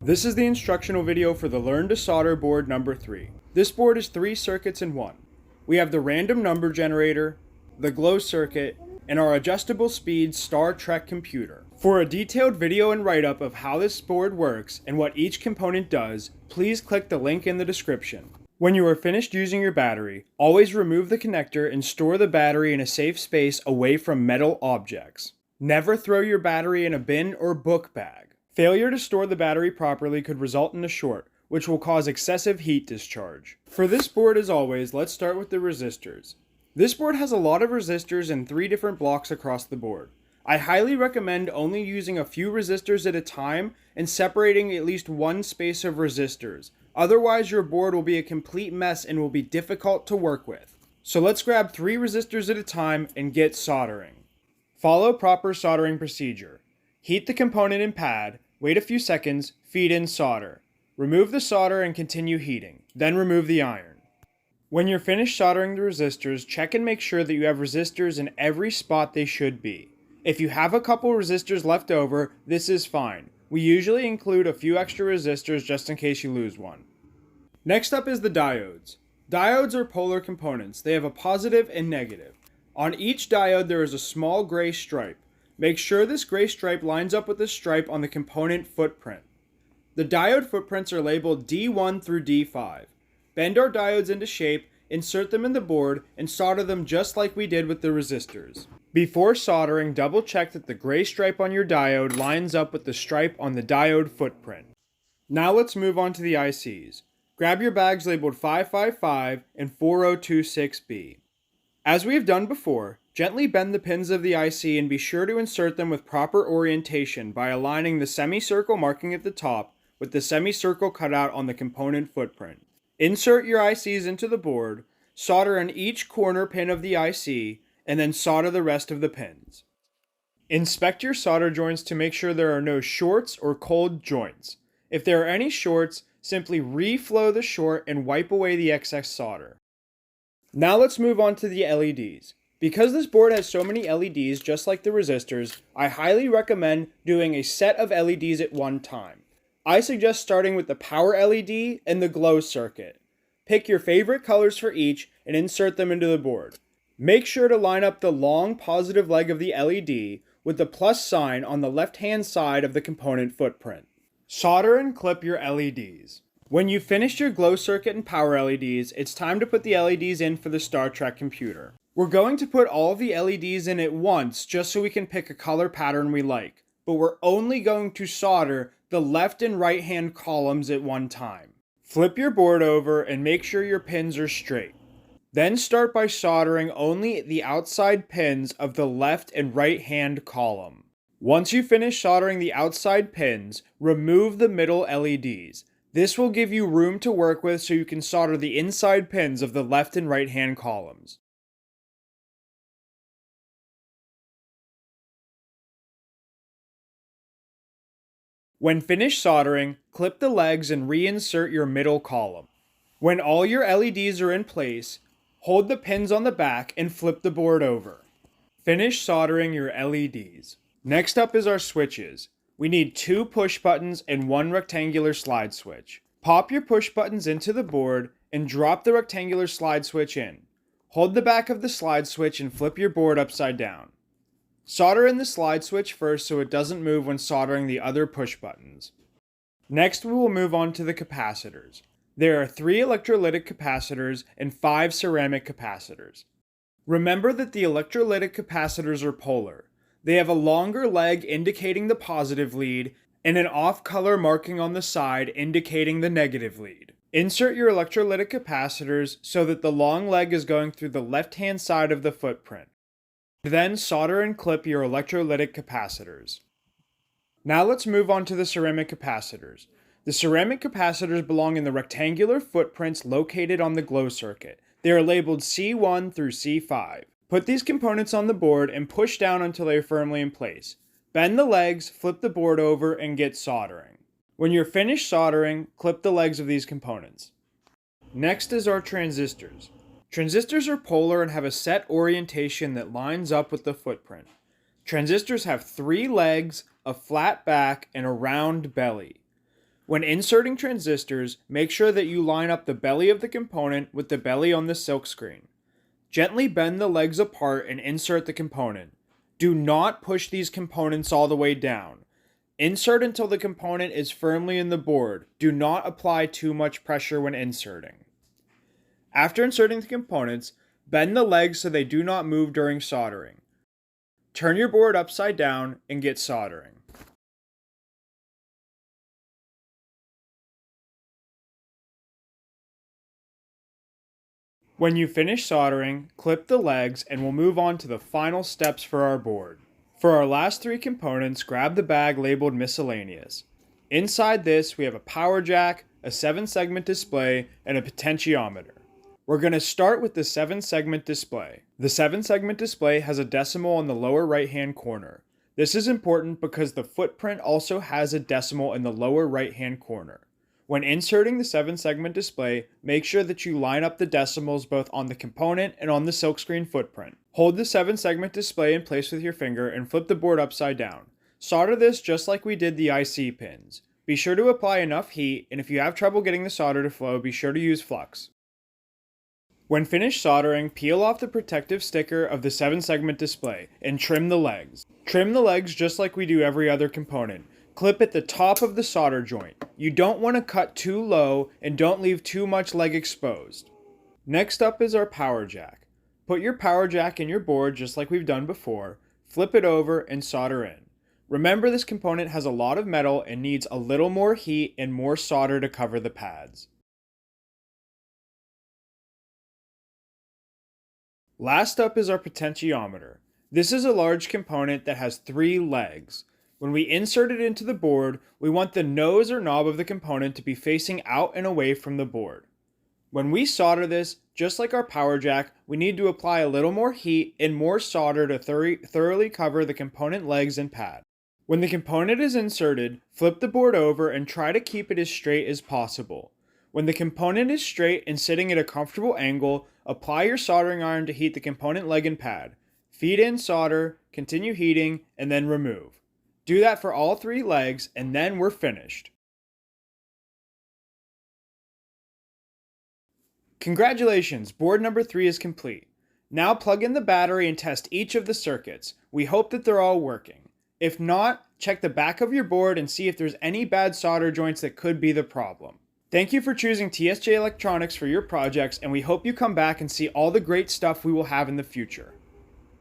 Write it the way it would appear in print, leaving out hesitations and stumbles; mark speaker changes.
Speaker 1: This is the instructional video for the Learn to Solder board number 3. This board is 3 circuits in one. We have the random number generator, the glow circuit, and our adjustable speed Star Trek computer. For a detailed video and write-up of how this board works and what each component does, please click the link in the description. When you are finished using your battery, always remove the connector and store the battery in a safe space away from metal objects. Never throw your battery in a bin or book bag. Failure to store the battery properly could result in a short, which will cause excessive heat discharge. For this board, as always, let's start with the resistors. This board has a lot of resistors in 3 different blocks across the board. I highly recommend only using a few resistors at a time and separating at least one space of resistors. Otherwise, your board will be a complete mess and will be difficult to work with. So let's grab 3 resistors at a time and get soldering. Follow proper soldering procedure. Heat the component and pad, wait a few seconds, feed in solder. Remove the solder and continue heating, then remove the iron. When you're finished soldering the resistors, check and make sure that you have resistors in every spot they should be. If you have a couple resistors left over, this is fine. We usually include a few extra resistors just in case you lose one. Next up is the diodes. Diodes are polar components. They have a positive and negative. On each diode there is a small gray stripe. Make sure this gray stripe lines up with the stripe on the component footprint. The diode footprints are labeled D1 through D5. Bend our diodes into shape, insert them in the board, and solder them just like we did with the resistors. Before soldering, double check that the gray stripe on your diode lines up with the stripe on the diode footprint. Now let's move on to the ICs. Grab your bags labeled 555 and 4026B. As we have done before, gently bend the pins of the IC and be sure to insert them with proper orientation by aligning the semicircle marking at the top with the semicircle cutout on the component footprint. Insert your ICs into the board, solder in each corner pin of the IC, and then solder the rest of the pins. Inspect your solder joints to make sure there are no shorts or cold joints. If there are any shorts, simply reflow the short and wipe away the excess solder. Now let's move on to the LEDs. Because this board has so many LEDs just like the resistors, I highly recommend doing a set of LEDs at one time. I suggest starting with the power LED and the glow circuit. Pick your favorite colors for each and insert them into the board. Make sure to line up the long positive leg of the LED with the plus sign on the left-hand side of the component footprint. Solder and clip your LEDs. When you've finished your glow circuit and power LEDs, it's time to put the LEDs in for the Star Trek computer. We're going to put all of the LEDs in at once just so we can pick a color pattern we like, but we're only going to solder the left and right hand columns at one time. Flip your board over and make sure your pins are straight. Then start by soldering only the outside pins of the left and right hand column. Once you finish soldering the outside pins, remove the middle LEDs. This will give you room to work with so you can solder the inside pins of the left and right hand columns. When finished soldering, clip the legs and reinsert your middle column. When all your LEDs are in place, hold the pins on the back and flip the board over. Finish soldering your LEDs. Next up is our switches. We need 2 push buttons and 1 rectangular slide switch. Pop your push buttons into the board and drop the rectangular slide switch in. Hold the back of the slide switch and flip your board upside down. Solder in the slide switch first so it doesn't move when soldering the other push buttons. Next we will move on to the capacitors. There are 3 electrolytic capacitors and 5 ceramic capacitors. Remember that the electrolytic capacitors are polar. They have a longer leg indicating the positive lead and an off-color marking on the side indicating the negative lead. Insert your electrolytic capacitors so that the long leg is going through the left-hand side of the footprint. Then solder and clip your electrolytic capacitors. Now let's move on to the ceramic capacitors. The ceramic capacitors belong in the rectangular footprints located on the glow circuit. They are labeled C1 through C5. Put these components on the board and push down until they are firmly in place. Bend the legs, flip the board over, and get soldering. When you're finished soldering, clip the legs of these components. Next is our transistors. Transistors are polar and have a set orientation that lines up with the footprint. Transistors have 3 legs, a flat back, and a round belly. When inserting transistors, make sure that you line up the belly of the component with the belly on the silkscreen. Gently bend the legs apart and insert the component. Do not push these components all the way down. Insert until the component is firmly in the board. Do not apply too much pressure when inserting. After inserting the components, bend the legs so they do not move during soldering. Turn your board upside down and get soldering. When you finish soldering, clip the legs and we'll move on to the final steps for our board. For our last three components, grab the bag labeled miscellaneous. Inside this, we have a power jack, a 7-segment display, and a potentiometer. We're going to start with the 7-segment display. The 7-segment display has a decimal on the lower right-hand corner. This is important because the footprint also has a decimal in the lower right-hand corner. When inserting the 7-segment display, make sure that you line up the decimals both on the component and on the silkscreen footprint. Hold the 7-segment display in place with your finger and flip the board upside down. Solder this just like we did the IC pins. Be sure to apply enough heat, and if you have trouble getting the solder to flow, be sure to use flux. When finished soldering, peel off the protective sticker of the 7-segment display and trim the legs. Trim the legs just like we do every other component. Clip at the top of the solder joint. You don't want to cut too low and don't leave too much leg exposed. Next up is our power jack. Put your power jack in your board just like we've done before, flip it over and solder in. Remember, this component has a lot of metal and needs a little more heat and more solder to cover the pads. Last up is our potentiometer. This is a large component that has 3 legs. When we insert it into the board, we want the nose or knob of the component to be facing out and away from the board. When we solder this, just like our power jack, we need to apply a little more heat and more solder to thoroughly cover the component legs and pad. When the component is inserted, flip the board over and try to keep it as straight as possible. When the component is straight and sitting at a comfortable angle, apply your soldering iron to heat the component leg and pad. Feed in solder, continue heating, and then remove. Do that for all 3 legs, and then we're finished. Congratulations, board number 3 is complete. Now plug in the battery and test each of the circuits. We hope that they're all working. If not, check the back of your board and see if there's any bad solder joints that could be the problem. Thank you for choosing TSJ Electronics for your projects, and we hope you come back and see all the great stuff we will have in the future.